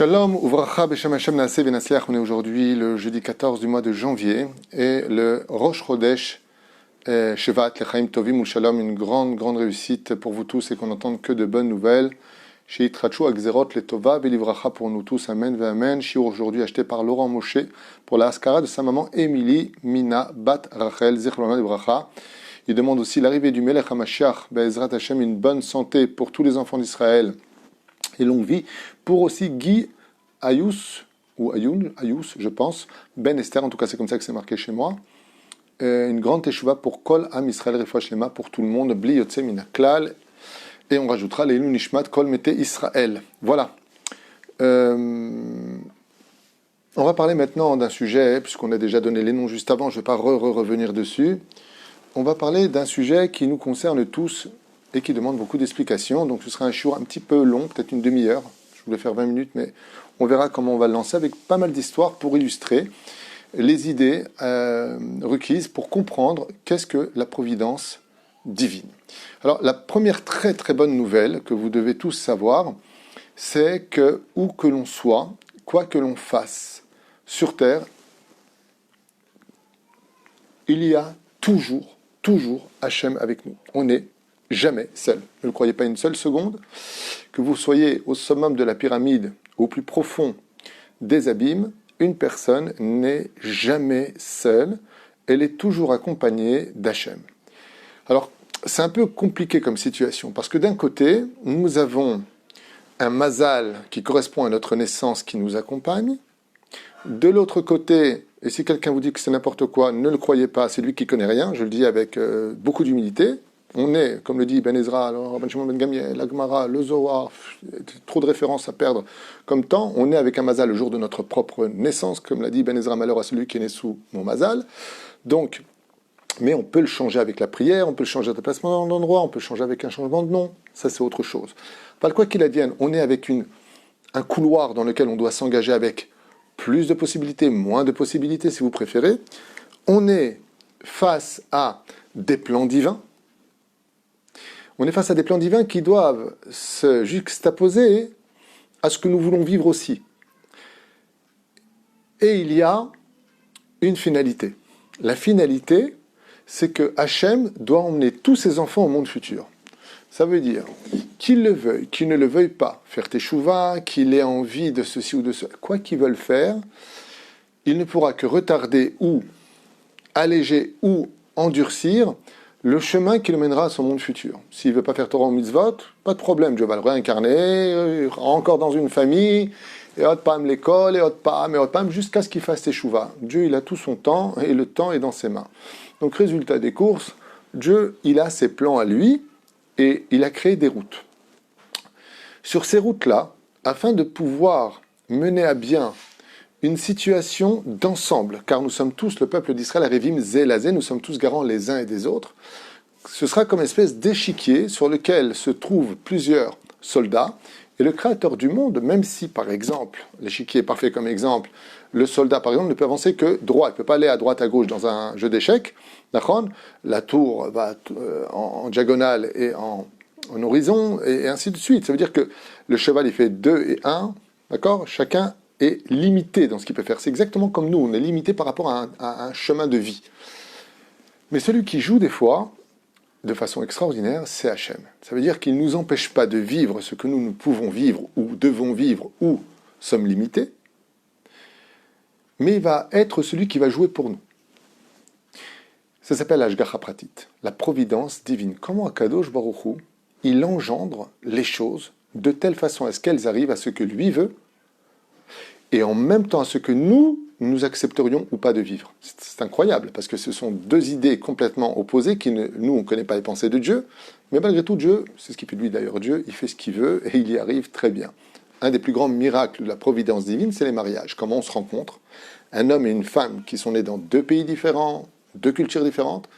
Shalom, Uvracha, Beshem Hashem Naaseh Venasliach. On est aujourd'hui le jeudi 14 du mois de janvier et le Rosh Chodesh Shevat, Lechaim Tovim ou Shalom, une grande réussite pour vous tous et qu'on n'entende que de bonnes nouvelles. Sheit Rachu Agzerot Letova Velivracha pour nous tous, Amen ve Amen. Shiur aujourd'hui acheté par Laurent Moshe pour la Haskara de sa maman Émilie Mina Bat Rachel Zichlona Livracha. Il demande aussi l'arrivée du Melech HaMashiach, Be'ezrat Hashem, une bonne santé pour tous les enfants d'Israël et longue vie pour aussi Guy Ayous, ou Ayous, je pense, Ben Esther, en tout cas c'est comme ça que c'est marqué chez moi. Une grande teshuva pour Kol Am Israël Refoua Shlema, pour tout le monde, Bli Yotze Min HaKlal, et on rajoutera Leilu Nishmat Kol Mete Israël. Voilà. On va parler maintenant d'un sujet, puisqu'on a déjà donné les noms juste avant, je ne vais pas revenir dessus. On va parler d'un sujet qui nous concerne tous et qui demande beaucoup d'explications. Donc ce sera un shiur un petit peu long, peut-être une demi-heure. Je voulais faire 20 minutes, mais on verra comment on va le lancer avec pas mal d'histoires pour illustrer les idées requises pour comprendre qu'est-ce que la providence divine. Alors la première très bonne nouvelle que vous devez tous savoir, c'est que où que l'on soit, quoi que l'on fasse sur terre, il y a toujours Hachem avec nous. On n'est jamais seul. Ne le croyez pas une seule seconde. Que vous soyez au summum de la pyramide, au plus profond des abîmes, une personne n'est jamais seule. Elle est toujours accompagnée d'Hachem. Alors, c'est un peu compliqué comme situation, parce que d'un côté, nous avons un mazal qui correspond à notre naissance qui nous accompagne. De l'autre côté, et si quelqu'un vous dit que c'est n'importe quoi, ne le croyez pas, c'est lui qui connaît rien, je le dis avec beaucoup d'humilité. On est, comme le dit Ben Ezra, Ben Shimon Ben Gamiel, la Gemara, le Zohar, trop de références à perdre comme temps. On est avec un mazal le jour de notre propre naissance, comme l'a dit Ben Ezra, malheur à celui qui est né sous mon mazal. Donc, mais on peut le changer avec la prière, on peut le changer de déplacement d'endroit, on peut le changer avec un changement de nom. Ça, c'est autre chose. Pas quoi qu'il advienne, on est avec un couloir dans lequel on doit s'engager avec plus de possibilités, moins de possibilités, si vous préférez. On est face à des plans divins. On est face à des plans divins qui doivent se juxtaposer à ce que nous voulons vivre aussi. Et il y a une finalité. La finalité, c'est que Hachem doit emmener tous ses enfants au monde futur. Ça veut dire qu'il le veuille, qu'il ne le veuille pas, faire teshuva, qu'il ait envie de ceci ou de cela, quoi qu'ils veulent faire, il ne pourra que retarder ou alléger ou endurcir le chemin qui le mènera à son monde futur. S'il ne veut pas faire Torah ou mitzvot, pas de problème, Dieu va le réincarner, encore dans une famille, et hot pam l'école, et hot pam, jusqu'à ce qu'il fasse teshuva. Dieu, il a tout son temps, et le temps est dans ses mains. Donc, résultat des courses, Dieu, il a ses plans à lui, et il a créé des routes. Sur ces routes-là, afin de pouvoir mener à bien une situation d'ensemble, car nous sommes tous le peuple d'Israël, Arevim Zelazé, nous sommes tous garants les uns et des autres, ce sera comme une espèce d'échiquier sur lequel se trouvent plusieurs soldats, et le Créateur du monde, même si, par exemple, l'échiquier est parfait comme exemple, le soldat, par exemple, ne peut avancer que droit, il ne peut pas aller à droite, à gauche dans un jeu d'échecs, la tour va en diagonale et en horizon, et ainsi de suite. Ça veut dire que le cheval, il fait 2 et 1, d'accord ? Chacun est limité dans ce qu'il peut faire. C'est exactement comme nous, on est limité par rapport à un chemin de vie. Mais celui qui joue des fois, de façon extraordinaire, c'est Hachem. Ça veut dire qu'il ne nous empêche pas de vivre ce que nous pouvons vivre, ou devons vivre, ou sommes limités, mais il va être celui qui va jouer pour nous. Ça s'appelle Hashgacha Pratit, la providence divine. Comment Akadosh Baruch Hu, il engendre les choses de telle façon à ce qu'elles arrivent à ce que lui veut, et en même temps à ce que nous accepterions ou pas de vivre. C'est incroyable, parce que ce sont deux idées complètement opposées, nous, on ne connaît pas les pensées de Dieu, mais malgré tout, Dieu, c'est ce qui fait de lui d'ailleurs Dieu, il fait ce qu'il veut, et il y arrive très bien. Un des plus grands miracles de la providence divine, c'est les mariages. Comment on se rencontre, un homme et une femme qui sont nés dans 2 pays différents, 2 cultures différentes,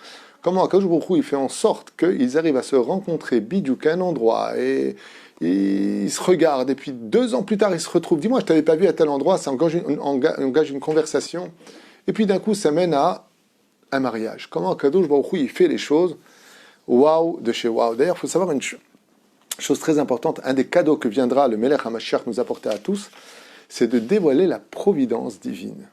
comment Akadosh Baruch Hu, il fait en sorte qu'ils arrivent à se rencontrer bidiouk à un endroit, et ils se regardent, et puis 2 ans plus tard, ils se retrouvent. Dis-moi, je ne t'avais pas vu à tel endroit, ça engage une conversation. Et puis d'un coup, ça mène à un mariage. Comment Akadosh Baruch Hu, il fait les choses, waouh de chez waouh. D'ailleurs, il faut savoir une chose très importante, un des cadeaux que viendra le Melech HaMashiach nous apporter à tous, c'est de dévoiler la providence divine.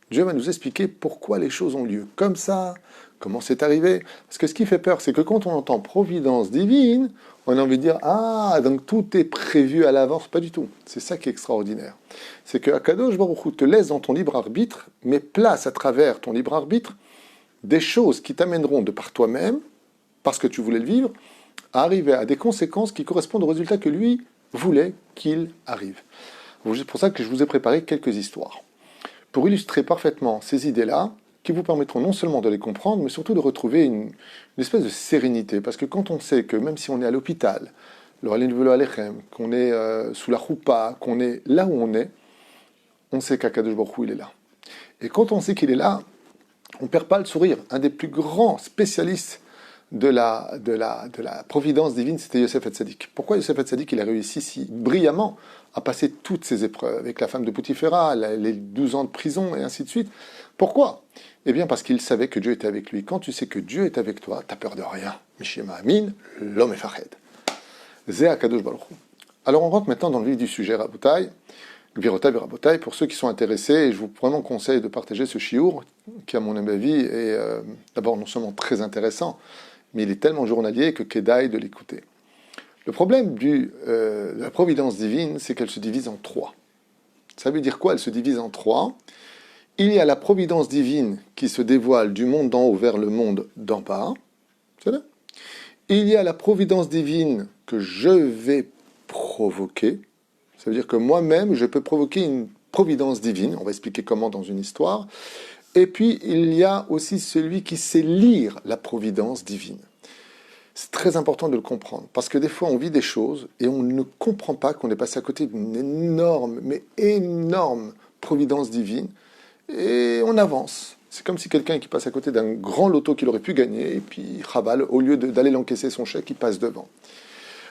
Dieu va nous expliquer pourquoi les choses ont lieu comme ça, comment c'est arrivé. Parce que ce qui fait peur, c'est que quand on entend providence divine, on a envie de dire « Ah, donc tout est prévu à l'avance ». Pas du tout. C'est ça qui est extraordinaire. C'est que Akadosh Baruch Hu te laisse dans ton libre arbitre, mais place à travers ton libre arbitre des choses qui t'amèneront de par toi-même, parce que tu voulais le vivre, à arriver à des conséquences qui correspondent au résultat que lui voulait qu'il arrive. C'est pour ça que je vous ai préparé quelques histoires, pour illustrer parfaitement ces idées-là, qui vous permettront non seulement de les comprendre, mais surtout de retrouver une espèce de sérénité. Parce que quand on sait que même si on est à l'hôpital, qu'on est sous la choupa, qu'on est là où on sait qu'Akadosh Baruch Hu, il est là. Et quand on sait qu'il est là, on ne perd pas le sourire. Un des plus grands spécialistes de la providence divine, c'était Yosef Hatzadik. Pourquoi Yosef Hatzadik, il a réussi si brillamment à passer toutes ces épreuves, avec la femme de Poutifera, les 12 ans de prison, et ainsi de suite? Pourquoi? Eh bien, parce qu'il savait que Dieu était avec lui. Quand tu sais que Dieu est avec toi, tu n'as peur de rien. Mishima Amin, l'homme est fahed. Zé Akadosh Baruch Hu. Alors, on rentre maintenant dans le vif du sujet, Rabotai, Gvirotai Rabotai, pour ceux qui sont intéressés, et je vous vraiment conseille de partager ce chiour, qui, à mon avis, est d'abord non seulement très intéressant, mais il est tellement journalier que Kedai de l'écouter. Le problème de la providence divine, c'est qu'elle se divise en trois. Ça veut dire quoi? Elle se divise en trois. Il y a la providence divine qui se dévoile du monde d'en haut vers le monde d'en bas. C'est là. Il y a la providence divine que je vais provoquer. Ça veut dire que moi-même, je peux provoquer une providence divine. On va expliquer comment dans une histoire. Et puis, il y a aussi celui qui sait lire la providence divine. C'est très important de le comprendre, parce que des fois, on vit des choses et on ne comprend pas qu'on est passé à côté d'une énorme, mais énorme providence divine, et on avance. C'est comme si quelqu'un qui passe à côté d'un grand loto qu'il aurait pu gagner, et puis, Chabal, au lieu d'aller l'encaisser son chèque, il passe devant.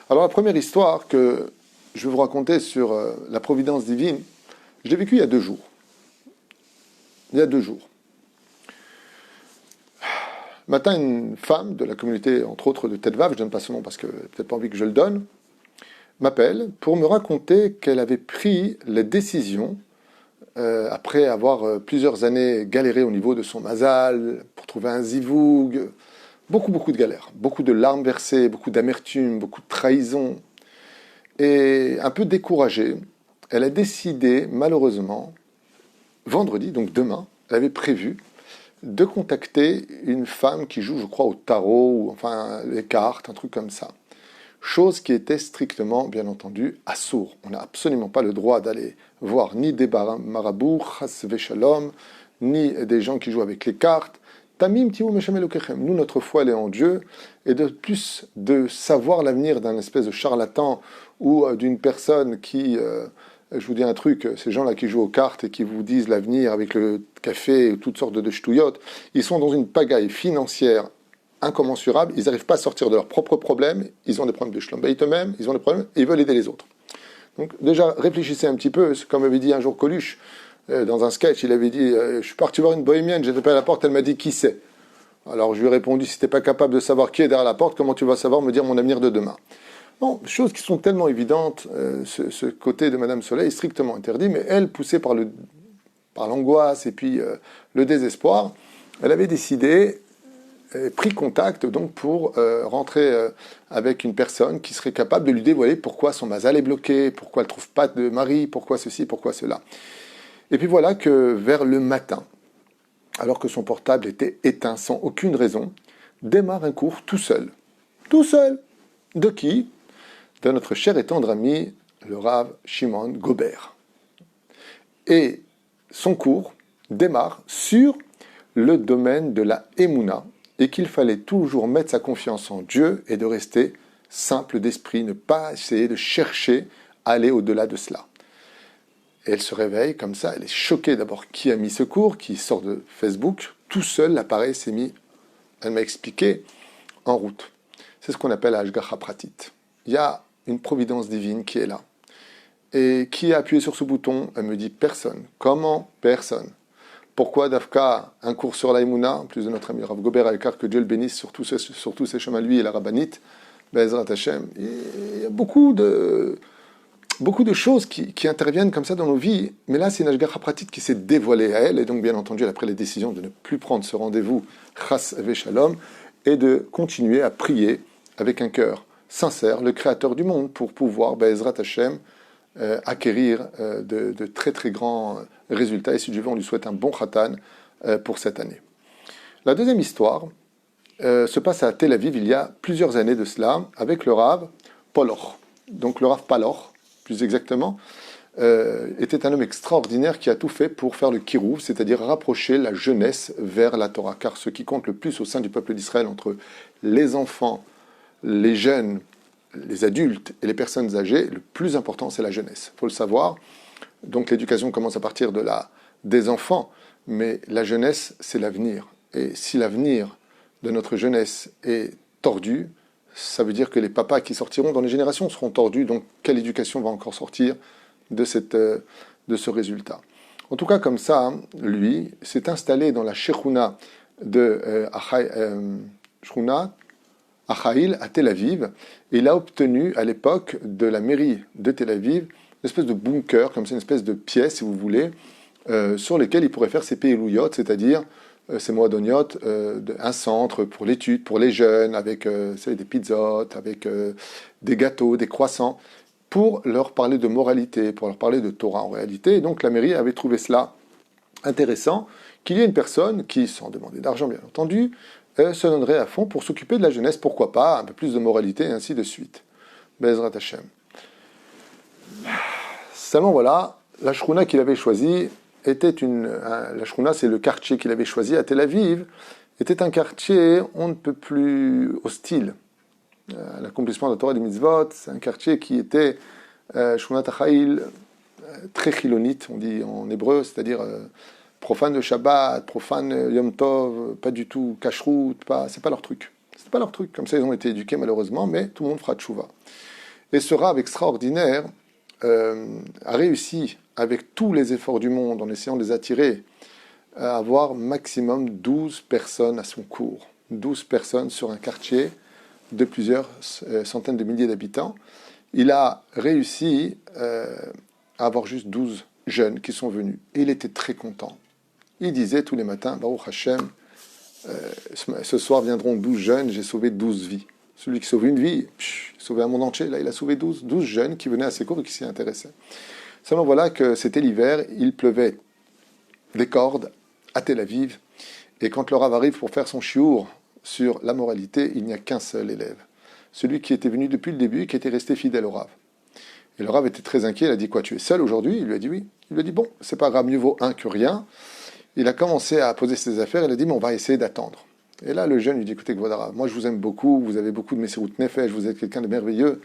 Alors, la première histoire que je vais vous raconter sur la providence divine, je l'ai vécue il y a 2 jours. Il y a 2 jours. Matin, une femme de la communauté, entre autres de Tedvav, je ne donne pas son nom parce que peut-être pas envie que je le donne, m'appelle pour me raconter qu'elle avait pris les décisions, après avoir plusieurs années galéré au niveau de son mazal, pour trouver un zivoug, beaucoup de galères, beaucoup de larmes versées, beaucoup d'amertume, beaucoup de trahison, et un peu découragée, elle a décidé, malheureusement, vendredi, donc demain, elle avait prévu de contacter une femme qui joue, je crois, au tarot, ou enfin les cartes, un truc comme ça. Chose qui était strictement, bien entendu, assour. On n'a absolument pas le droit d'aller voir ni des marabouts, chas veshalom, ni des gens qui jouent avec les cartes. Tamim tiu meshem elokechem. Nous, notre foi, elle est en Dieu, et de plus de savoir l'avenir d'un espèce de charlatan ou d'une personne qui... je vous dis un truc, ces gens-là qui jouent aux cartes et qui vous disent l'avenir avec le café et toutes sortes de ch'touillottes, ils sont dans une pagaille financière incommensurable, ils n'arrivent pas à sortir de leurs propres problèmes, ils ont des problèmes de schlombeit eux-mêmes, ils ont des problèmes et ils veulent aider les autres. Donc déjà, réfléchissez un petit peu, comme avait dit un jour Coluche, dans un sketch, il avait dit « Je suis parti voir une bohémienne, j'ai tapé à la porte, elle m'a dit qui c'est ?» Alors je lui ai répondu « Si tu n'es pas capable de savoir qui est derrière la porte, comment tu vas savoir me dire mon avenir de demain ?» Bon, choses qui sont tellement évidentes, ce côté de Madame Soleil est strictement interdit, mais elle, poussée par l'angoisse et puis le désespoir, elle avait décidé, pris contact donc pour rentrer avec une personne qui serait capable de lui dévoiler pourquoi son mazal est bloqué, pourquoi elle ne trouve pas de mari, pourquoi ceci, pourquoi cela. Et puis voilà que vers le matin, alors que son portable était éteint sans aucune raison, démarre un cours tout seul. Tout seul. De qui? De notre cher et tendre ami, le Rav Shimon Gobert. Et son cours démarre sur le domaine de la Emouna, et qu'il fallait toujours mettre sa confiance en Dieu et de rester simple d'esprit, ne pas essayer de chercher à aller au-delà de cela. Et elle se réveille comme ça, elle est choquée d'abord qui a mis ce cours, qui sort de Facebook, tout seul l'appareil s'est mis, elle m'a expliqué, en route. C'est ce qu'on appelle Ashgacha Pratit. Il y a une providence divine qui est là. Et qui a appuyé sur ce bouton? Elle me dit personne. Comment? Personne. Pourquoi Dafka, un cours sur l'Aïmouna, en plus de notre ami Rav Gobert Alkar, que Dieu le bénisse sur tous ses chemins, lui et la rabbinite, Be'ezrat Hashem. Il y a beaucoup de beaucoup de choses qui interviennent comme ça dans nos vies, mais là, c'est une Ashgacha pratique qui s'est dévoilée à elle, et donc, bien entendu, elle a pris la décision de ne plus prendre ce rendez-vous, Chas Veshalom, et de continuer à prier avec un cœur sincère, le Créateur du monde, pour pouvoir, Be'ezrat Hashem, acquérir de très très grands résultats. Et si Dieu veut, on lui souhaite un bon Khatan pour cette année. La deuxième histoire se passe à Tel Aviv il y a plusieurs années de cela, avec le Rav Poloch. Donc le Rav Paloch, plus exactement, était un homme extraordinaire qui a tout fait pour faire le kirouv, c'est-à-dire rapprocher la jeunesse vers la Torah. Car ce qui compte le plus au sein du peuple d'Israël, entre les enfants, les jeunes, les adultes et les personnes âgées, le plus important, c'est la jeunesse. Il faut le savoir. Donc l'éducation commence à partir des enfants, mais la jeunesse, c'est l'avenir. Et si l'avenir de notre jeunesse est tordu, ça veut dire que les papas qui sortiront dans les générations seront tordus. Donc quelle éducation va encore sortir de ce résultat? En tout cas, comme ça, lui s'est installé dans la Shechouna de Achaïl à Tel Aviv, et il a obtenu à l'époque de la mairie de Tel Aviv une espèce de bunker, comme c'est une espèce de pièce, si vous voulez, sur lesquelles il pourrait faire ses pélouillots, c'est-à-dire ces moadoniot, un centre pour l'étude, pour les jeunes, avec des pizzotes, avec des gâteaux, des croissants, pour leur parler de moralité, pour leur parler de Torah en réalité. Et donc la mairie avait trouvé cela intéressant, qu'il y ait une personne qui, sans demander d'argent bien entendu, se donnerait à fond pour s'occuper de la jeunesse, pourquoi pas, un peu plus de moralité, et ainsi de suite. Be'ezrat Hashem. Seulement voilà, la shruna qu'il avait choisie était la shruna, c'est le quartier qu'il avait choisi à Tel Aviv, était un quartier on ne peut plus hostile. L'accomplissement de la Torah et des mitzvot, c'est un quartier qui était Shkunat Achaïl, très chilonite, on dit en hébreu, c'est-à-dire profane de Shabbat, profane Yom Tov, pas du tout kashrut, c'est pas leur truc. C'est pas leur truc, comme ça ils ont été éduqués malheureusement, mais tout le monde fera tchouva. Et ce Rav extraordinaire a réussi, avec tous les efforts du monde, en essayant de les attirer, à avoir maximum 12 personnes à son cours. 12 personnes sur un quartier de plusieurs centaines de milliers d'habitants. Il a réussi à avoir juste 12 jeunes qui sont venus. Et il était très content. Il disait tous les matins, Baruch Hashem, ce soir viendront 12 jeunes, j'ai sauvé 12 vies. Celui qui sauve une vie, il sauvé un monde entier. Là, il a sauvé 12 jeunes qui venaient à ses cours et qui s'y intéressaient. Seulement voilà que c'était l'hiver, il pleuvait des cordes à Tel Aviv. Et quand le Rav arrive pour faire son chiour sur la moralité, il n'y a qu'un seul élève. Celui qui était venu depuis le début, qui était resté fidèle au Rav. Et le Rav était très inquiet, il a dit quoi, tu es seul aujourd'hui? Il lui a dit oui. Il lui a dit bon, c'est pas grave, mieux vaut un que rien. Il a commencé à poser ses affaires, il a dit mais on va essayer d'attendre. Et là le jeune lui dit écoutez Kvodara, moi je vous aime beaucoup, vous avez beaucoup de Messirut Nefesh, vous êtes quelqu'un de merveilleux,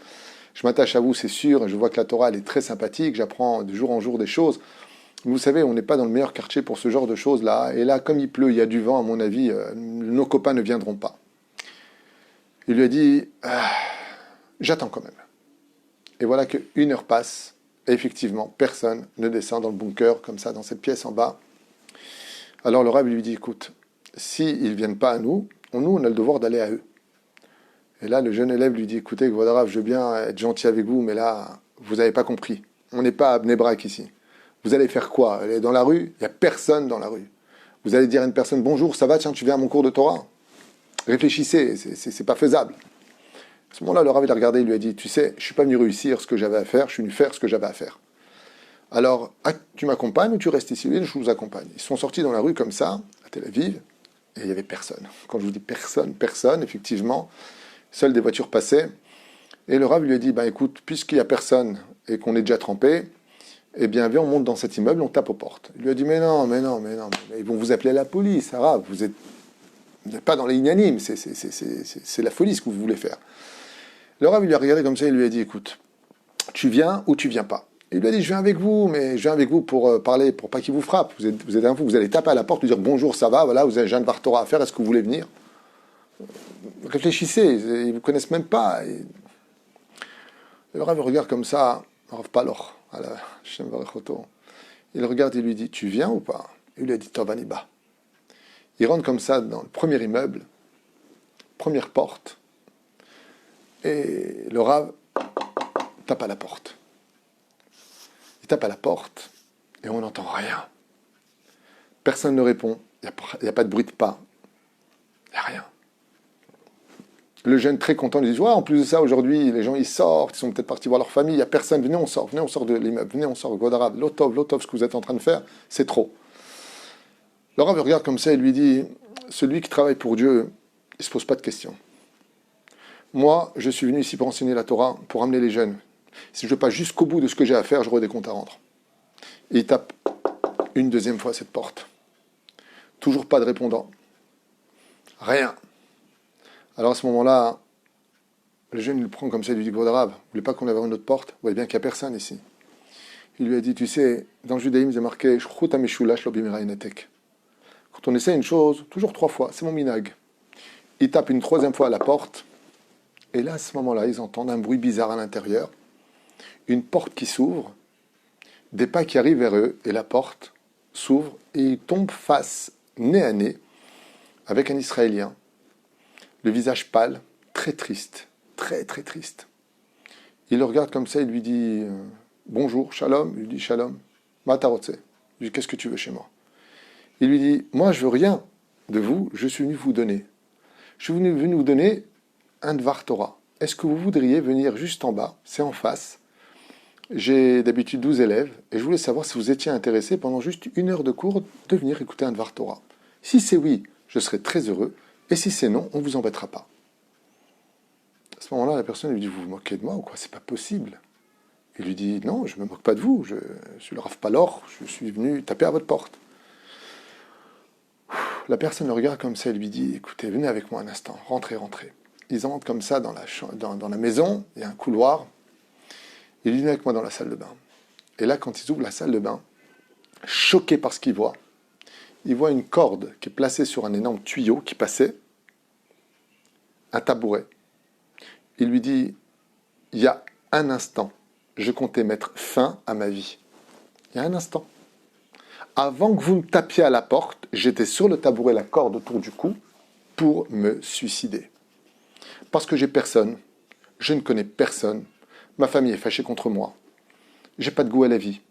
je m'attache à vous c'est sûr, je vois que la Torah elle est très sympathique, j'apprends de jour en jour des choses. Vous savez, on n'est pas dans le meilleur quartier pour ce genre de choses-là. Et là, comme il pleut, il y a du vent, à mon avis, nos copains ne viendront pas. Il lui a dit, j'attends quand même. Et voilà qu'une heure passe, et effectivement, personne ne descend dans le bunker, comme ça, dans cette pièce en bas. Alors le Rav lui dit, écoute, s'ils ne viennent pas à nous, on a le devoir d'aller à eux. Et là, le jeune élève lui dit, écoutez, Rav, je veux bien être gentil avec vous, mais là, vous n'avez pas compris. On n'est pas à Bnei Brak ici. Vous allez faire quoi? Aller dans la rue? Il n'y a personne dans la rue. Vous allez dire à une personne, bonjour, ça va, tiens, tu viens à mon cours de Torah? Réfléchissez, c'est pas faisable. À ce moment-là, le Rav, il a regardé, il lui a dit, tu sais, je suis pas venu réussir ce que j'avais à faire, je suis venu faire ce que j'avais à faire. Alors, tu m'accompagnes ou tu restes ici? Oui, je vous accompagne. Ils sont sortis dans la rue comme ça, à Tel Aviv, et il n'y avait personne. Quand je vous dis personne, effectivement, seules des voitures passaient. Et le Rav lui a dit, écoute, puisqu'il n'y a personne et qu'on est déjà trempé, eh bien, viens, on monte dans cet immeuble, on tape aux portes. Il lui a dit, mais non, ils vont vous appeler la police, Rav, vous n'êtes pas dans les ignanimes, c'est la folie ce que vous voulez faire. Le Rav, il lui a regardé comme ça, il lui a dit, écoute, tu viens ou tu viens pas? Il lui a dit, je viens avec vous, mais je viens avec vous pour parler, pour pas qu'il vous frappe. Vous êtes un fou, vous allez taper à la porte, lui dire, bonjour, ça va, voilà, vous avez un Dvar Torah à faire, est-ce que vous voulez venir? Réfléchissez, ils ne vous connaissent même pas. Et le Rav regarde comme ça, Rav Paloch. Il regarde et lui dit, tu viens ou pas? Il lui a dit, Tov Aniba. Il rentre comme ça dans le premier immeuble, première porte, et le Rav tape à la porte. Il tape à la porte et on n'entend rien. Personne ne répond. Il n'y a pas de bruit de pas. Il n'y a rien. Le jeune, très content, lui dit, ouais, en plus de ça, aujourd'hui, les gens, ils sortent, ils sont peut-être partis voir leur famille, il n'y a personne, venez, on sort de l'immeuble, venez, on sort, Godarav, l'otov, ce que vous êtes en train de faire, c'est trop. Le Rav regarde comme ça et lui dit, celui qui travaille pour Dieu, il ne se pose pas de questions. Moi, je suis venu ici pour enseigner la Torah, pour amener les jeunes. Si je vais pas jusqu'au bout de ce que j'ai à faire, j'aurai des comptes à rendre. Et il tape une deuxième fois cette porte. Toujours pas de répondant. Rien. Alors à ce moment-là, le jeune il le prend comme ça, il lui dit, Godarav, vous voulez pas qu'on ouvre une autre porte? Vous voyez bien qu'il n'y a personne ici. Il lui a dit, tu sais, dans le judaïsme, c'est marqué, quand on essaie une chose, toujours 3 fois, c'est mon minag. Il tape une 3e fois à la porte, et là, à ce moment-là, ils entendent un bruit bizarre à l'intérieur, une porte qui s'ouvre, des pas qui arrivent vers eux, et la porte s'ouvre, et ils tombent face, nez à nez, avec un Israélien, le visage pâle, très triste, très très triste. Il le regarde comme ça, il lui dit bonjour, shalom. Il lui dit shalom, matarotse. Il lui dit qu'est-ce que tu veux chez moi? Il lui dit moi je veux rien de vous, je suis venu vous donner. Je suis venu vous donner un Dvar Torah. Est-ce que vous voudriez venir juste en bas? C'est en face. J'ai d'habitude 12 élèves et je voulais savoir si vous étiez intéressé pendant juste 1 heure de cours de venir écouter un Dvar Torah. Si c'est oui, je serai très heureux. Et si c'est non, on ne vous embêtera pas. À ce moment-là, la personne lui dit, vous vous moquez de moi ou quoi? C'est pas possible. Il lui dit, non, je ne me moque pas de vous, je suis le Rav Palor, je suis venu taper à votre porte. La personne le regarde comme ça et lui dit, écoutez, venez avec moi un instant, rentrez. Ils entrent comme ça dans la maison, il y a un couloir, il lui dit, venez avec moi dans la salle de bain. Et là, quand ils ouvrent la salle de bain, choqué par ce qu'ils voient, il voit une corde qui est placée sur un énorme tuyau qui passait, un tabouret. Il lui dit, il y a un instant, je comptais mettre fin à ma vie. Il y a un instant. Avant que vous me tapiez à la porte, j'étais sur le tabouret, la corde autour du cou, pour me suicider. Parce que j'ai personne, je ne connais personne, ma famille est fâchée contre moi, j'ai pas de goût à la vie,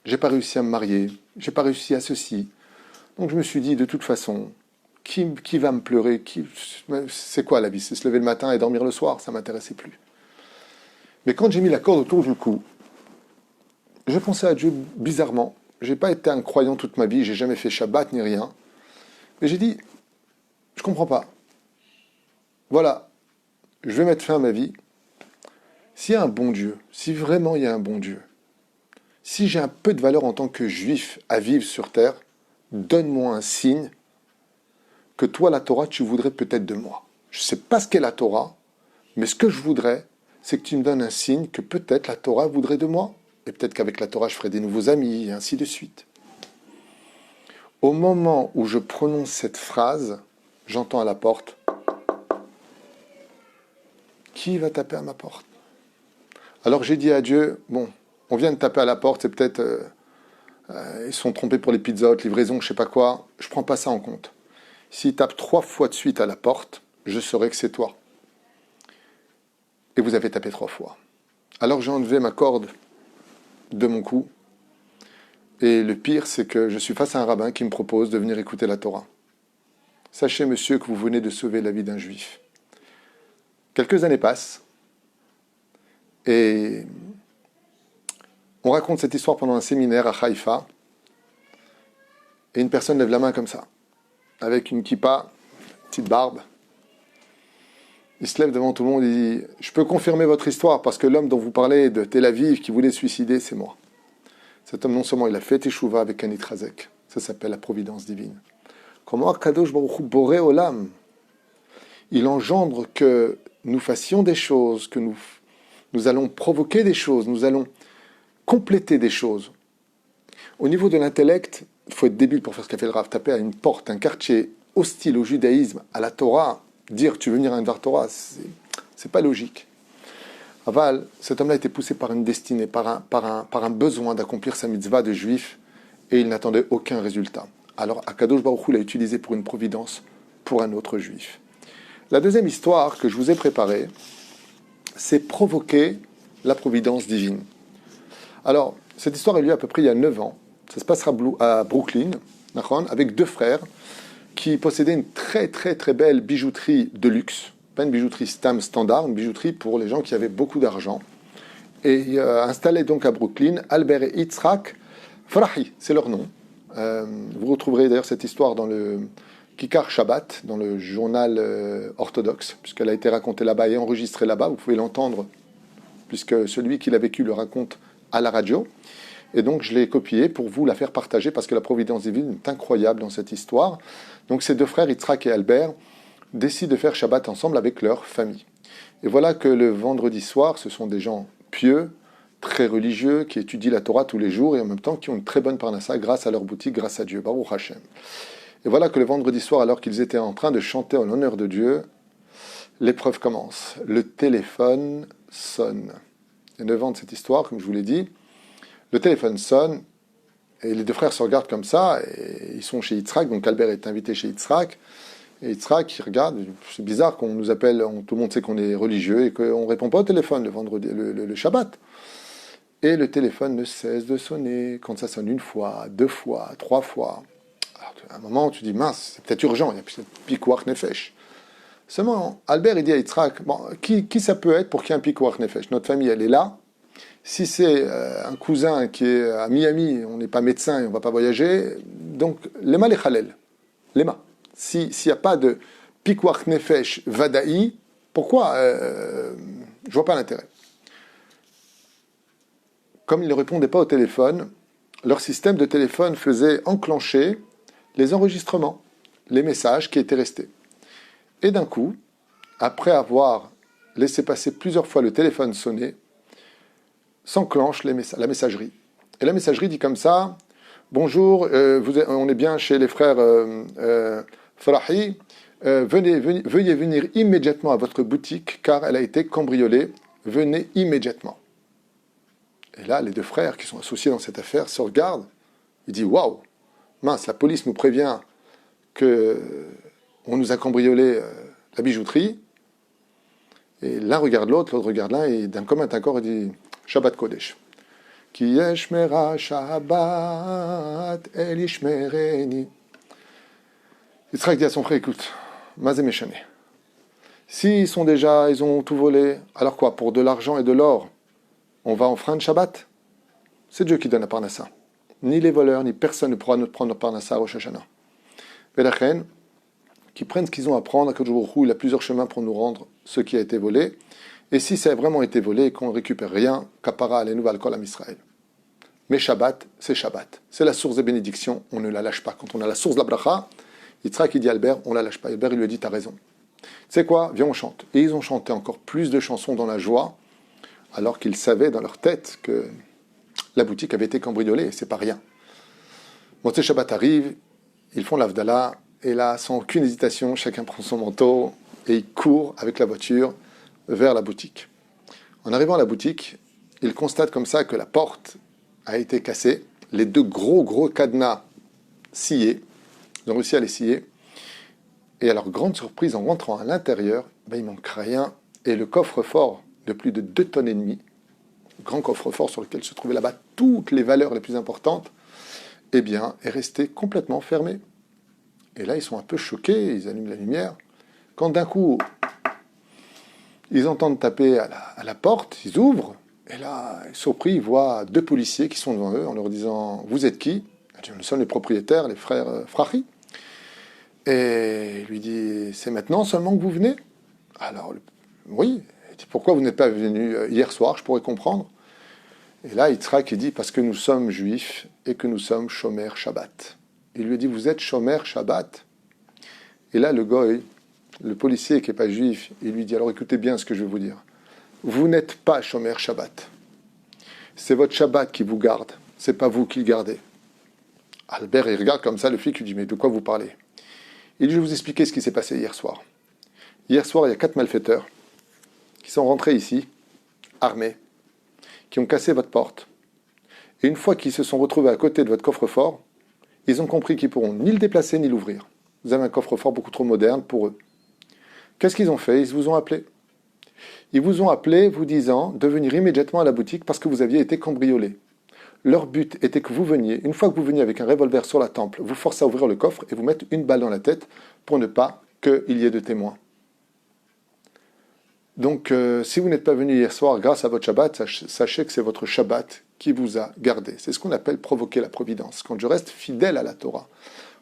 j'ai pas réussi à me marier, j'ai pas réussi à ceci. Donc je me suis dit, de toute façon, qui va me pleurer? C'est quoi la vie? C'est se lever le matin et dormir le soir, ça ne m'intéressait plus. Mais quand j'ai mis la corde autour du cou, je pensais à Dieu bizarrement. Je n'ai pas été un croyant toute ma vie, j'ai jamais fait Shabbat ni rien. Mais j'ai dit, je comprends pas. Voilà, je vais mettre fin à ma vie. S'il y a un bon Dieu, si vraiment il y a un bon Dieu, si j'ai un peu de valeur en tant que juif à vivre sur terre, donne-moi un signe que toi, la Torah, tu voudrais peut-être de moi. Je ne sais pas ce qu'est la Torah, mais ce que je voudrais, c'est que tu me donnes un signe que peut-être la Torah voudrait de moi. Et peut-être qu'avec la Torah, je ferai des nouveaux amis, et ainsi de suite. Au moment où je prononce cette phrase, j'entends à la porte, qui va taper à ma porte? Alors j'ai dit à Dieu, bon, on vient de taper à la porte, c'est peut-être, ils sont trompés pour les pizzas, livraison, je ne sais pas quoi, je ne prends pas ça en compte. S'il tape 3 fois de suite à la porte, je saurai que c'est toi. Et vous avez tapé 3 fois. Alors j'ai enlevé ma corde de mon cou. Et le pire, c'est que je suis face à un rabbin qui me propose de venir écouter la Torah. Sachez, monsieur, que vous venez de sauver la vie d'un juif. Quelques années passent. Et on raconte cette histoire pendant un séminaire à Haïfa. Et une personne lève la main comme ça, avec une kippa, petite barbe. Il se lève devant tout le monde et dit « Je peux confirmer votre histoire parce que l'homme dont vous parlez de Tel Aviv qui voulait se suicider, c'est moi. » Cet homme, non seulement il a fait Teshuvah avec un Itrazek, ça s'appelle la providence divine. Comment Kadosh Baruch Hu Boré Olam, il engendre que nous fassions des choses, que nous allons provoquer des choses, nous allons compléter des choses. Au niveau de l'intellect, il faut être débile pour faire ce qu'a fait le Rav, taper à une porte, un quartier hostile au judaïsme, à la Torah, dire tu veux venir à un Dvar Torah, c'est pas logique. Aval, cet homme-là a été poussé par une destinée, par un besoin d'accomplir sa mitzvah de juif, et il n'attendait aucun résultat. Alors Akadosh Baruch Hu l'a utilisé pour une providence, pour un autre juif. La deuxième histoire que je vous ai préparée, c'est provoquer la providence divine. Alors, Cette histoire a eu lieu à peu près il y a 9 ans. Ça se passera à Brooklyn, avec deux frères qui possédaient une très très très belle bijouterie de luxe. Pas une bijouterie standard, une bijouterie pour les gens qui avaient beaucoup d'argent. Et installés donc à Brooklyn, Albert et Yitzhak Farahi, c'est leur nom. Vous retrouverez d'ailleurs cette histoire dans le Kikar Shabbat, dans le journal orthodoxe, puisqu'elle a été racontée là-bas et enregistrée là-bas. Vous pouvez l'entendre, puisque celui qui l'a vécu le raconte à la radio. Et donc je l'ai copié pour vous la faire partager, parce que la providence divine est incroyable dans cette histoire. Donc ces deux frères, Yitzhak et Albert, décident de faire Shabbat ensemble avec leur famille. Et voilà que le vendredi soir, ce sont des gens pieux, très religieux, qui étudient la Torah tous les jours et en même temps qui ont une très bonne parnassa grâce à leur boutique, grâce à Dieu. Baruch Hashem. Et voilà que le vendredi soir, alors qu'ils étaient en train de chanter en l'honneur de Dieu, l'épreuve commence. Le téléphone sonne. Il y a 9 ans de cette histoire, comme je vous l'ai dit. Le téléphone sonne et les deux frères se regardent comme ça et ils sont chez Yitzhak. Donc Albert est invité chez Yitzhak. Et Yitzhak, il regarde, c'est bizarre qu'on nous appelle, tout le monde sait qu'on est religieux et qu'on ne répond pas au téléphone le vendredi, le Shabbat. Et le téléphone ne cesse de sonner. Quand ça sonne une fois, 2 fois, 3 fois. Alors, à un moment, tu dis, mince, c'est peut-être urgent, il y a peut-être Pikuach Nefesh. Seulement, Albert, il dit à Yitzhak, bon, qui ça peut être pour qu'il y ait un Pikuach Nefesh? Notre famille, elle est là. Si c'est un cousin qui est à Miami, on n'est pas médecin et on ne va pas voyager, donc, lema lechalel. Lema. S'il n'y a pas de Pikuach Nefesh Vada'i, pourquoi je ne vois pas l'intérêt. Comme ils ne répondaient pas au téléphone, leur système de téléphone faisait enclencher les enregistrements, les messages qui étaient restés. Et d'un coup, après avoir laissé passer plusieurs fois le téléphone sonner, s'enclenche la messagerie. Et la messagerie dit comme ça, « Bonjour, on est bien chez les frères Farahi, veuillez venir immédiatement à votre boutique car elle a été cambriolée, venez immédiatement. » Et là, les deux frères qui sont associés dans cette affaire se regardent. Ils disent « Waouh, mince, la police nous prévient qu'on nous a cambriolé la bijouterie. » Et l'un regarde l'autre regarde l'un, et d'un commun accord, il dit « Shabbat Kodesh. » Ki yeshmera Shabbat el yishmereni. Yitzhak dit à son frère « Écoute, mazé méchané. S'ils ils ont tout volé, alors quoi, pour de l'argent et de l'or, on va enfreindre Shabbat? C'est Dieu qui donne la parnassa. Ni les voleurs, ni personne ne pourra nous prendre la parnassa à Rosh Hashanah. Velachen, qui prennent ce qu'ils ont à prendre, que il a plusieurs chemins pour nous rendre ce qui a été volé. Et si ça a vraiment été volé et qu'on ne récupère rien, kapara alenu val kol am Israël. Mais Shabbat, c'est Shabbat. C'est la source des bénédictions, on ne la lâche pas. Quand on a la source de la bracha, Yitzhak, il dit à Albert, on ne la lâche pas. Albert, il lui dit, t'as raison. Tu sais quoi, viens, on chante. Et ils ont chanté encore plus de chansons dans la joie, alors qu'ils savaient dans leur tête que la boutique avait été cambriolée, et c'est pas rien. Motzei Shabbat arrive, ils font l'Avdallah, et là, sans aucune hésitation, chacun prend son manteau, et il court avec la voiture vers la boutique. En arrivant à la boutique, ils constatent comme ça que la porte a été cassée, les deux gros cadenas sciés, ils ont réussi à les scier, et à leur grande surprise, en rentrant à l'intérieur, il manque rien, et le coffre-fort de plus de 2 tonnes et demie, grand coffre-fort sur lequel se trouvaient là-bas toutes les valeurs les plus importantes, est resté complètement fermé. Et là, ils sont un peu choqués, ils allument la lumière, quand d'un coup, ils entendent taper à la porte, ils ouvrent, et là, surpris, ils voient 2 policiers qui sont devant eux, en leur disant « Vous êtes qui ?» Ils disent « Nous sommes les propriétaires, les frères Frahi. » Et il lui dit « C'est maintenant seulement que vous venez ?» Alors, oui. Il dit « Pourquoi vous n'êtes pas venu hier soir? Je pourrais comprendre. » Et là, Yitzhak, il dit « Parce que nous sommes juifs et que nous sommes Shomer Shabbat. » Il lui dit « Vous êtes Shomer Shabbat ?» Et là, le goy, le policier qui n'est pas juif, il lui dit « Alors écoutez bien ce que je vais vous dire. Vous n'êtes pas Shomer Shabbat. C'est votre Shabbat qui vous garde. C'est pas vous qui le gardez. » Albert, il regarde comme ça le flic, il lui dit « Mais de quoi vous parlez ?» Il dit « Je vais vous expliquer ce qui s'est passé hier soir. Hier soir, il y a 4 malfaiteurs qui sont rentrés ici, armés, qui ont cassé votre porte. Et une fois qu'ils se sont retrouvés à côté de votre coffre-fort, ils ont compris qu'ils ne pourront ni le déplacer ni l'ouvrir. Vous avez un coffre-fort beaucoup trop moderne pour eux. Qu'est-ce qu'ils ont fait? Ils vous ont appelé. Ils vous ont appelé vous disant de venir immédiatement à la boutique parce que vous aviez été cambriolé. Leur but était que vous veniez, une fois que vous veniez avec un revolver sur la tempe, vous forcez à ouvrir le coffre et vous mettre une balle dans la tête pour ne pas qu'il y ait de témoins. Donc, si vous n'êtes pas venu hier soir grâce à votre Shabbat, sachez que c'est votre Shabbat qui vous a gardé. C'est ce qu'on appelle provoquer la providence. Quand je reste fidèle à la Torah,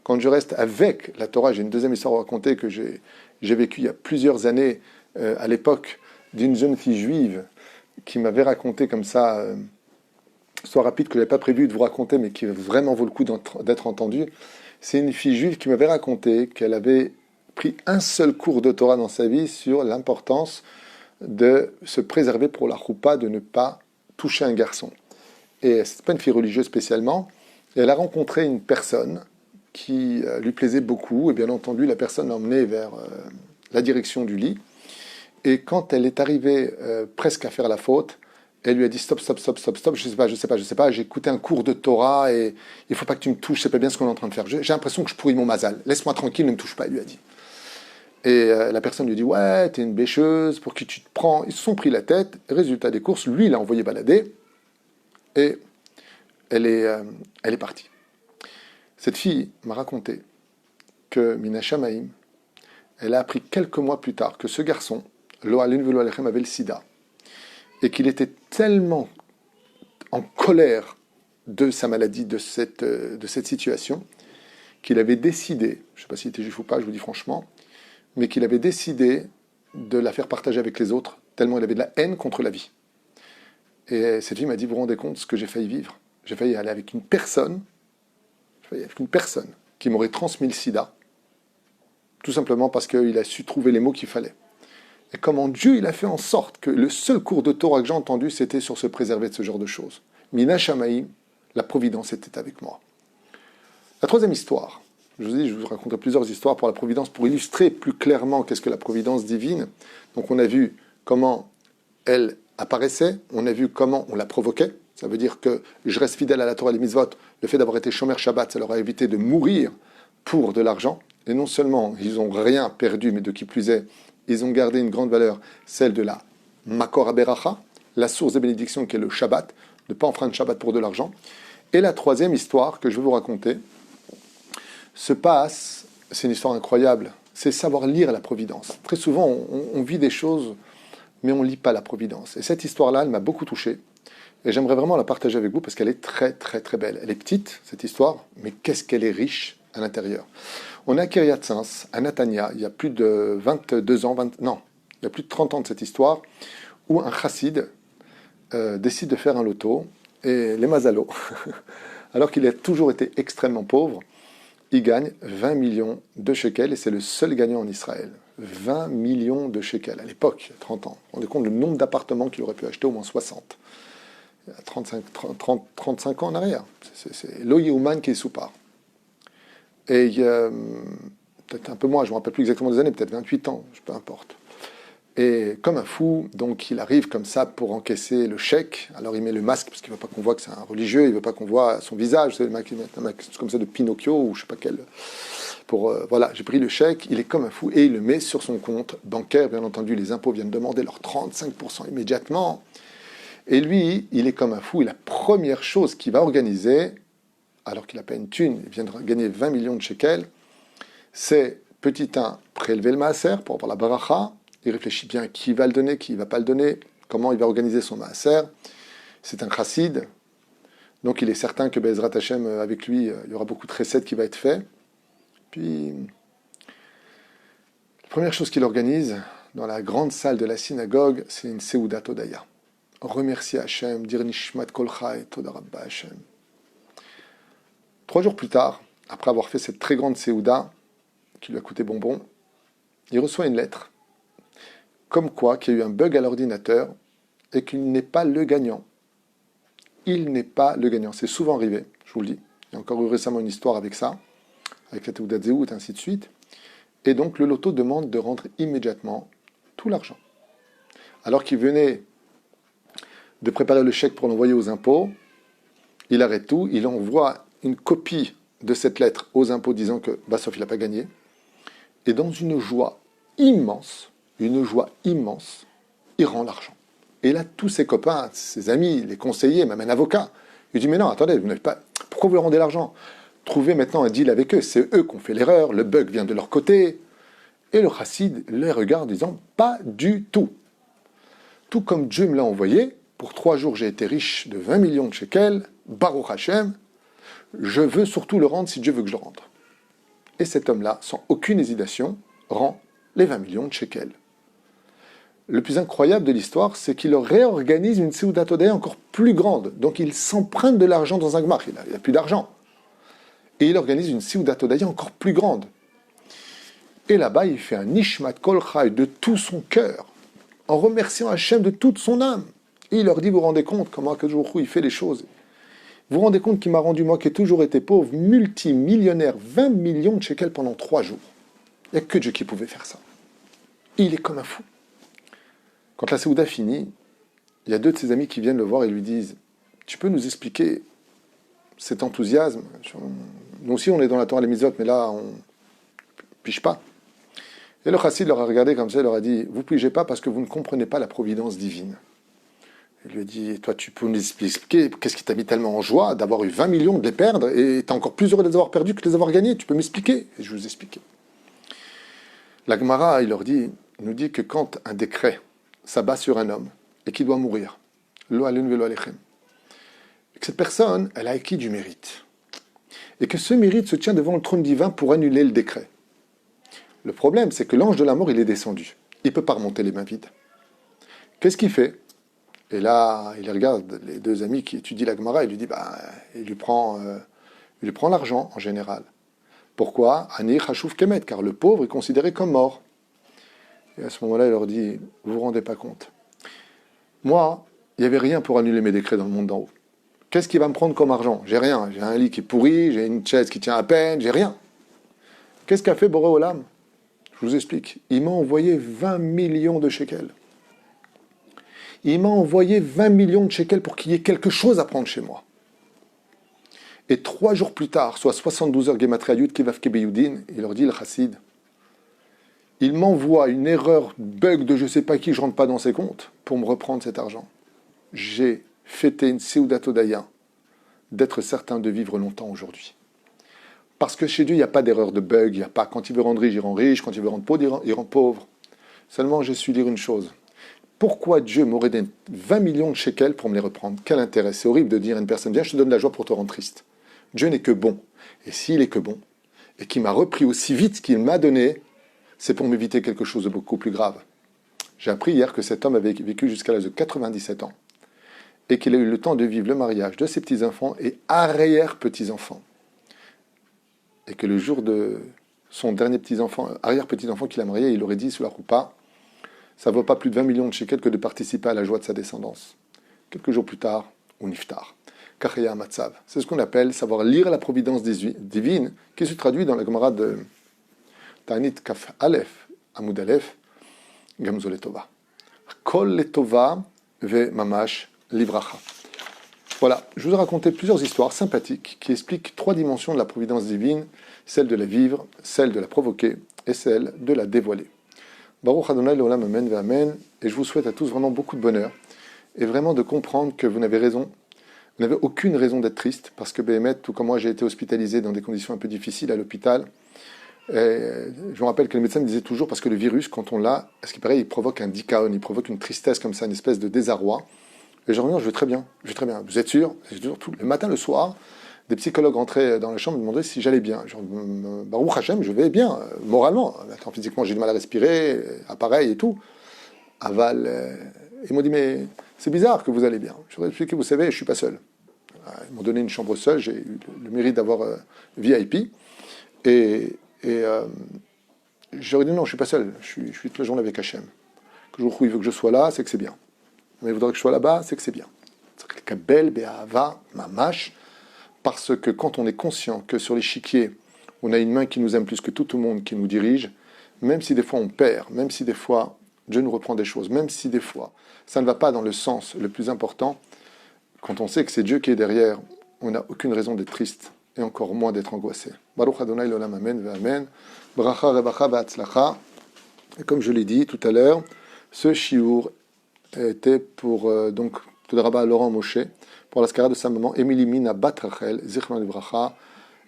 quand je reste avec la Torah, j'ai une deuxième histoire à raconter que j'ai vécue il y a plusieurs années, à l'époque, d'une jeune fille juive qui m'avait raconté comme ça, histoire rapide que je n'avais pas prévu de vous raconter, mais qui vraiment vaut le coup d'être entendue. C'est une fille juive qui m'avait raconté qu'elle avait pris un seul cours de Torah dans sa vie sur l'importance de se préserver pour la choupa, de ne pas toucher un garçon. Et ce n'est pas une fille religieuse spécialement. Et elle a rencontré une personne qui lui plaisait beaucoup. Et bien entendu, la personne l'a emmenée vers la direction du lit. Et quand elle est arrivée presque à faire la faute, elle lui a dit stop, stop, stop, stop, stop, je sais pas, j'ai écouté un cours de Torah et il ne faut pas que tu me touches, c'est pas bien ce qu'on est en train de faire. J'ai l'impression que je pourris mon mazal. Laisse-moi tranquille, ne me touche pas, elle lui a dit. Et la personne lui dit ouais, t'es une bêcheuse, pour qui tu te prends? Ils se sont pris la tête, résultat des courses, lui il l'a envoyé balader et elle est partie. Cette fille m'a raconté que Mina Shamaim, elle a appris quelques mois plus tard que ce garçon, Lo Aleinu Velo Alechem, avait le sida et qu'il était tellement en colère de sa maladie, de cette situation, qu'il avait décidé, je ne sais pas s'il était juif ou pas, je vous dis franchement, mais qu'il avait décidé de la faire partager avec les autres, tellement il avait de la haine contre la vie. Et cette fille m'a dit, vous vous rendez compte de ce que j'ai failli vivre? J'ai failli aller avec une personne qui m'aurait transmis le sida, tout simplement parce qu'il a su trouver les mots qu'il fallait. Et comment Dieu il a fait en sorte que le seul cours de Torah que j'ai entendu, c'était sur se préserver de ce genre de choses. Mina Shamaim, la providence était avec moi. La troisième histoire, je vous raconterai plusieurs histoires pour la providence, pour illustrer plus clairement qu'est-ce que la providence divine. Donc on a vu comment elle apparaissait, on a vu comment on la provoquait. Ça veut dire que je reste fidèle à la Torah et les mitzvot. Le fait d'avoir été shomer Shabbat, ça leur a évité de mourir pour de l'argent. Et non seulement ils n'ont rien perdu, mais de qui plus est, ils ont gardé une grande valeur, celle de la Makor HaBeracha, la source de bénédiction qui est le Shabbat, ne pas enfreindre Shabbat pour de l'argent. Et la troisième histoire que je vais vous raconter se passe, c'est une histoire incroyable, c'est savoir lire la providence. Très souvent, on vit des choses, mais on ne lit pas la providence. Et cette histoire-là, elle m'a beaucoup touché. Et j'aimerais vraiment la partager avec vous parce qu'elle est très, très, très belle. Elle est petite, cette histoire, mais qu'est-ce qu'elle est riche à l'intérieur. On est à Kiryat Sins, à Netanya, il y a plus de 22 ans, il y a plus de 30 ans de cette histoire, où un chassid décide de faire un loto, et les mazalos, alors qu'il a toujours été extrêmement pauvre, il gagne 20 millions de shekels, et c'est le seul gagnant en Israël. 20 millions de shekels, à l'époque, il y a 30 ans. Vous vous rendez compte le nombre d'appartements qu'il aurait pu acheter, au moins 60. Il y a 35 ans en arrière. C'est Lo-Yehuman qui est sous-part. Et peut-être un peu moins, je ne me rappelle plus exactement des années, peut-être 28 ans, peu importe. Et comme un fou, donc il arrive comme ça pour encaisser le chèque. Alors il met le masque parce qu'il ne veut pas qu'on voit que c'est un religieux, il ne veut pas qu'on voit son visage. C'est le mec qui met un masque comme ça de Pinocchio ou je ne sais pas quel. Voilà, j'ai pris le chèque, il est comme un fou et il le met sur son compte bancaire. Bien entendu, les impôts viennent demander leurs 35% immédiatement. Et lui, il est comme un fou et la première chose qu'il va organiser, alors qu'il n'a pas une thune, il vient de gagner 20 millions de shekels, c'est petit 1, prélever le maaser pour avoir la baracha. Il réfléchit bien qui va le donner, qui ne va pas le donner, comment il va organiser son maaser. C'est un chassid, donc il est certain que Bezrat Hashem, avec lui, il y aura beaucoup de recettes qui va être fait. Puis, la première chose qu'il organise, dans la grande salle de la synagogue, c'est une Seudat Odaya. Remercier Hashem, dire Nishmat Kol Chai, Toda Rabba Hashem. 3 jours plus tard, après avoir fait cette très grande Seuda, qui lui a coûté bonbon, il reçoit une lettre, comme quoi qu'il y a eu un bug à l'ordinateur et qu'il n'est pas le gagnant. Il n'est pas le gagnant. C'est souvent arrivé, je vous le dis. Il y a encore eu récemment une histoire avec ça, avec la Teudat Zéhout et ainsi de suite. Et donc le loto demande de rendre immédiatement tout l'argent. Alors qu'il venait de préparer le chèque pour l'envoyer aux impôts, il arrête tout, il envoie une copie de cette lettre aux impôts disant que Bassoff il n'a pas gagné. Et dans une joie immense, il rend l'argent. Et là, tous ses copains, ses amis, les conseillers, même un avocat, Il dit, mais non, attendez, vous n'avez pas... Pourquoi vous leur rendez l'argent? Trouvez maintenant un deal avec eux. C'est eux qui ont fait l'erreur, le bug vient de leur côté. Et le chassid les regarde en disant, pas du tout. Tout comme Dieu me l'a envoyé, pour 3 jours j'ai été riche de 20 millions de shekels, Baruch Hashem, je veux surtout le rendre si Dieu veut que je le rende. Et cet homme-là, sans aucune hésitation, rend les 20 millions de shekels. Le plus incroyable de l'histoire, c'est qu'il réorganise une Seudat Hodaya encore plus grande. Donc il s'emprunte de l'argent dans un gmach, il n'a plus d'argent. Et il organise une Seudat Hodaya encore plus grande. Et là-bas, il fait un Nishmat Kol Chai de tout son cœur, en remerciant Hachem de toute son âme. Et il leur dit, vous vous rendez compte comment Akadosh Baruch Hu, il fait les choses. Vous vous rendez compte qu'il m'a rendu, moi qui ai toujours été pauvre, multimillionnaire, 20 millions de shekels pendant 3 jours. Il n'y a que Dieu qui pouvait faire ça. Et il est comme un fou. Quand la Séouda finit, il y a 2 de ses amis qui viennent le voir et lui disent, tu peux nous expliquer cet enthousiasme? Nous aussi, on est dans la Torah les Mitzvot, mais là, on ne pige pas. Et le chassid leur a regardé comme ça, il leur a dit, vous ne pigez pas parce que vous ne comprenez pas la providence divine. Il lui a dit, toi, tu peux nous expliquer qu'est-ce qui t'a mis tellement en joie d'avoir eu 20 millions, de les perdre, et tu es encore plus heureux de les avoir perdus que de les avoir gagnés. Tu peux m'expliquer? Et je vais vous expliquer. La Gemara, il nous dit que quand un décret s'abat sur un homme et qu'il doit mourir, lo alun velo alechem, et que cette personne, elle a acquis du mérite, et que ce mérite se tient devant le trône divin pour annuler le décret. Le problème, c'est que l'ange de la mort, il est descendu. Il ne peut pas remonter les mains vides. Qu'est-ce qu'il fait? Et là, il regarde les 2 amis qui étudient la Gemara, il lui dit, il lui prend l'argent en général. Pourquoi? Ani chashuv kemet, car le pauvre est considéré comme mort. Et à ce moment-là, il leur dit, vous vous rendez pas compte. Moi, il n'y avait rien pour annuler mes décrets dans le monde d'en haut. Qu'est-ce qui va me prendre comme argent? J'ai rien. J'ai un lit qui est pourri, j'ai une chaise qui tient à peine, j'ai rien. Qu'est-ce qu'a fait Boré Olam? Je vous explique. Il m'a envoyé 20 millions de shekels. Il m'a envoyé 20 millions de shekels pour qu'il y ait quelque chose à prendre chez moi. Et 3 jours plus tard, soit 72 heures Gematria Yud Kevav Kebeyudin, il leur dit le chassid, il m'envoie une erreur, bug de je sais pas qui, je rentre pas dans ses comptes, pour me reprendre cet argent. J'ai fêté une Seudat Hodaya d'être certain de vivre longtemps aujourd'hui. Parce que chez Dieu, il n'y a pas d'erreur de bug, il n'y a pas quand il veut rendre riche, il rend riche, quand il veut rendre pauvre, il rend pauvre. Seulement, j'ai su dire une chose. Pourquoi Dieu m'aurait donné 20 millions de shekels pour me les reprendre? Quel intérêt? C'est horrible de dire à une personne, viens, je te donne la joie pour te rendre triste. Dieu n'est que bon. Et s'il est que bon, et qu'il m'a repris aussi vite qu'il m'a donné, c'est pour m'éviter quelque chose de beaucoup plus grave. J'ai appris hier que cet homme avait vécu jusqu'à l'âge de 97 ans, et qu'il a eu le temps de vivre le mariage de ses petits-enfants et arrière-petits-enfants. Et que le jour de son dernier petit-enfant, arrière-petit-enfant qu'il a marié, il aurait dit sous la roupa, ça ne vaut pas plus de 20 millions de shekels que de participer à la joie de sa descendance. Quelques jours plus tard, on iftar. Kachaya Matzav. C'est ce qu'on appelle savoir lire la providence divine, qui se traduit dans la Gemara de Ta'anit Kaf Aleph, Amud Aleph, Gamzo Letova. Kol Letova ve Mamash Livracha. Voilà, je vous ai raconté plusieurs histoires sympathiques qui expliquent 3 dimensions de la providence divine, celle de la vivre, celle de la provoquer et celle de la dévoiler. Baruch Adonai Leolam Amen ve Amen. Et je vous souhaite à tous vraiment beaucoup de bonheur et vraiment de comprendre que vous n'avez aucune raison d'être triste parce que Béhémet, tout comme moi, j'ai été hospitalisé dans des conditions un peu difficiles à l'hôpital. Et je me rappelle que le médecin me disait toujours, parce que le virus, quand on l'a, à ce qui paraît, il provoque un dikaon, il provoque une tristesse comme ça, une espèce de désarroi. Et je reviens, je vais très bien. Vous êtes sûr? Le matin, le soir, des psychologues rentraient dans la chambre et me demandaient si j'allais bien. Baruch Hashem, je vais bien, moralement. Attends, physiquement, j'ai du mal à respirer, appareil et tout. Aval. Ils m'ont dit, mais c'est bizarre que vous allez bien. Je voudrais expliquer, vous savez, je ne suis pas seul. Ils m'ont donné une chambre seule, j'ai eu le mérite d'avoir VIP. Et j'aurais dit, non, je ne suis pas seul. Je suis toute la journée avec Hachem. Que jour où il veut que je sois là, c'est que c'est bien. Mais il voudrait que je sois là-bas, c'est que c'est bien. C'est Kabel, Be'ava, Mamash. Parce que quand on est conscient que sur l'échiquier, on a une main qui nous aime plus que tout le monde, qui nous dirige, même si des fois on perd, même si des fois Dieu nous reprend des choses, même si des fois ça ne va pas dans le sens le plus important, quand on sait que c'est Dieu qui est derrière, on n'a aucune raison d'être triste et encore moins d'être angoissé. Baruch Adonai l'olam amen ve'amen. Bracha rebacha ve'atzlacha. Et comme je l'ai dit tout à l'heure, ce shiur était pour donc Todaraba à Laurent Moshe pour l'ascara de sa maman, Émilie Mina Bat Rachel, Zichron Livracha,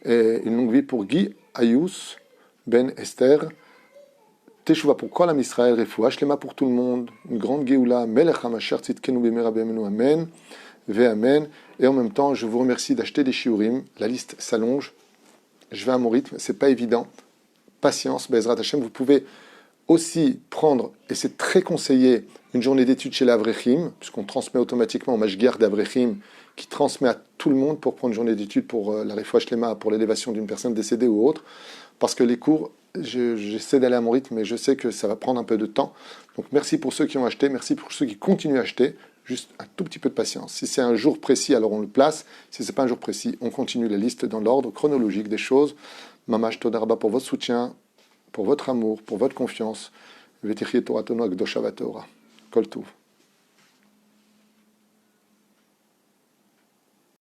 et une longue vie pour Guy Ayous Ben Esther. Teshuva pour Kol Am Israël, Refoua Shlema pour tout le monde, une grande Géoula, Melech HaMashiach Tzidkenu B'meira B'yamenu, Amen, Amen. Et en même temps, je vous remercie d'acheter des shiurim. La liste s'allonge. Je vais à mon rythme, c'est pas évident. Patience, Bezrat Hashem. Vous pouvez aussi prendre, et c'est très conseillé, une journée d'études chez l'Avrechim, puisqu'on transmet automatiquement au Mashgiach d'Avrechim, qui transmet à tout le monde pour prendre une journée d'études pour la Refoua Shlema, pour l'élévation d'une personne décédée ou autre. Parce que les cours, j'essaie d'aller à mon rythme, mais je sais que ça va prendre un peu de temps. Donc merci pour ceux qui ont acheté, merci pour ceux qui continuent à acheter. Juste un tout petit peu de patience. Si c'est un jour précis, alors on le place. Si ce n'est pas un jour précis, on continue la liste dans l'ordre chronologique des choses. Mamash Todarba pour votre soutien, pour votre amour, pour votre confiance. Vetichie Torah Tono Akdosha Vatora. Kol Tov.